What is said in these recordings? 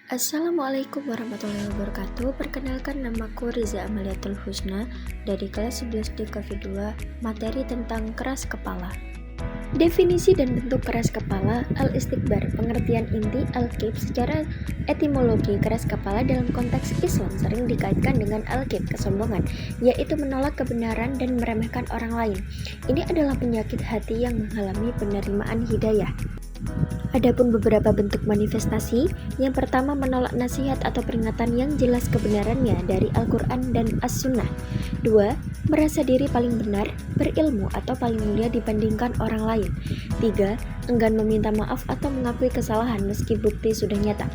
Assalamualaikum warahmatullahi wabarakatuh. Perkenalkan, namaku Riza Amaliatul Husna dari kelas 11 D KV2, materi tentang keras kepala. Definisi dan bentuk keras kepala. Al-istikbar, pengertian inti. Al-kib, secara etimologi keras kepala dalam konteks Islam sering dikaitkan dengan al-kib, kesombongan, yaitu menolak kebenaran dan meremehkan orang lain. Ini adalah penyakit hati yang menghalangi penerimaan hidayah. Adapun beberapa bentuk manifestasi, yang pertama menolak nasihat atau peringatan yang jelas kebenarannya dari Al-Quran dan As-Sunnah. 2. Merasa diri paling benar, berilmu atau paling mulia dibandingkan orang lain. 3. Enggan meminta maaf atau mengakui kesalahan meski bukti sudah nyata.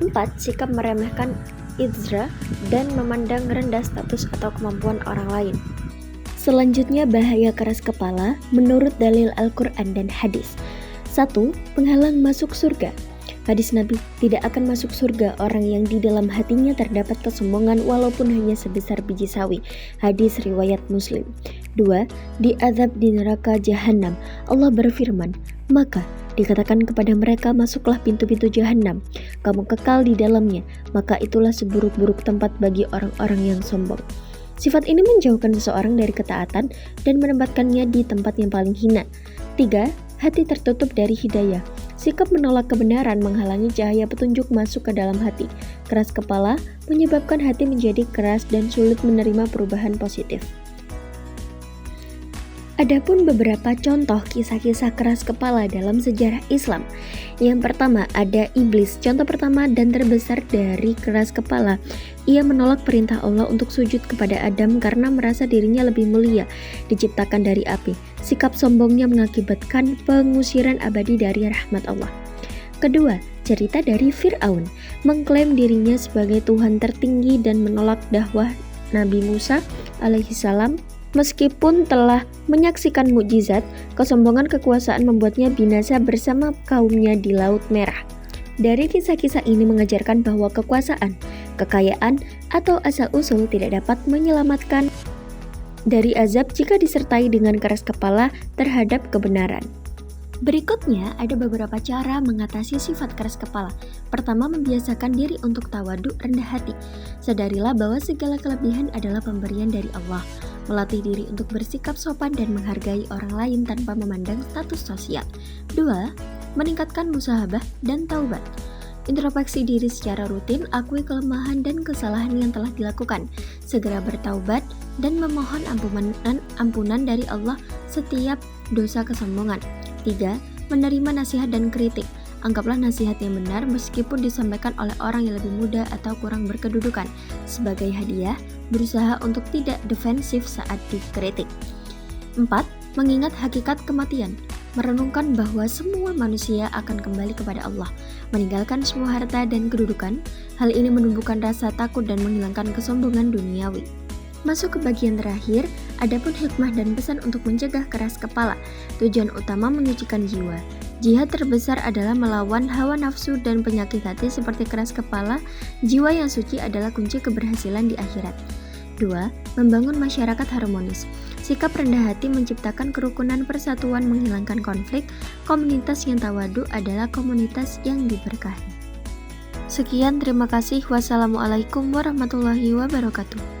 4. Sikap meremehkan izra dan memandang rendah status atau kemampuan orang lain. Selanjutnya, bahaya keras kepala menurut dalil Al-Quran dan hadis. 1. Penghalang masuk surga. Hadis Nabi, tidak akan masuk surga orang yang di dalam hatinya terdapat kesombongan walaupun hanya sebesar biji sawi. Hadis riwayat Muslim. 2. Diazab di neraka Jahannam. Allah berfirman, maka dikatakan kepada mereka, masuklah pintu-pintu Jahannam, kamu kekal di dalamnya, maka itulah seburuk-buruk tempat bagi orang-orang yang sombong. Sifat ini menjauhkan seseorang dari ketaatan dan menempatkannya di tempat yang paling hina. 3. Hati tertutup dari hidayah. Sikap menolak kebenaran menghalangi cahaya petunjuk masuk ke dalam hati. Keras kepala menyebabkan hati menjadi keras dan sulit menerima perubahan positif. Adapun beberapa contoh kisah-kisah keras kepala dalam sejarah Islam. Yang pertama, ada iblis. Contoh pertama dan terbesar dari keras kepala. Ia menolak perintah Allah untuk sujud kepada Adam karena merasa dirinya lebih mulia, diciptakan dari api. Sikap sombongnya mengakibatkan pengusiran abadi dari rahmat Allah. Kedua, cerita dari Fir'aun. Mengklaim dirinya sebagai Tuhan tertinggi dan menolak dakwah Nabi Musa alaihissalam. Meskipun telah menyaksikan mukjizat, kesombongan kekuasaan membuatnya binasa bersama kaumnya di Laut Merah. Dari kisah-kisah ini mengajarkan bahwa kekuasaan, kekayaan, atau asal-usul tidak dapat menyelamatkan dari azab jika disertai dengan keras kepala terhadap kebenaran. Berikutnya, ada beberapa cara mengatasi sifat keras kepala. Pertama, membiasakan diri untuk tawaduk, rendah hati. Sadarilah bahwa segala kelebihan adalah pemberian dari Allah. Melatih diri untuk bersikap sopan dan menghargai orang lain tanpa memandang status sosial. 2. Meningkatkan musahabah dan taubat. Introspeksi diri secara rutin, akui kelemahan dan kesalahan yang telah dilakukan. Segera bertaubat dan memohon ampunan dari Allah setiap dosa kesombongan. 3. Menerima nasihat dan kritik. Anggaplah nasihat yang benar meskipun disampaikan oleh orang yang lebih muda atau kurang berkedudukan. Sebagai hadiah, berusaha untuk tidak defensif saat dikritik. 4. Mengingat hakikat kematian. Merenungkan bahwa semua manusia akan kembali kepada Allah, meninggalkan semua harta dan kedudukan. Hal ini menumbuhkan rasa takut dan menghilangkan kesombongan duniawi. Masuk ke bagian terakhir, adapun hikmah dan pesan untuk mencegah keras kepala. Tujuan utama menyucikan jiwa. Jihad terbesar adalah melawan hawa nafsu dan penyakit hati seperti keras kepala. Jiwa yang suci adalah kunci keberhasilan di akhirat. 2. Membangun masyarakat harmonis. Sikap rendah hati menciptakan kerukunan, persatuan, menghilangkan konflik. Komunitas yang tawaduk adalah komunitas yang diberkahi. Sekian, terima kasih. Wassalamualaikum warahmatullahi wabarakatuh.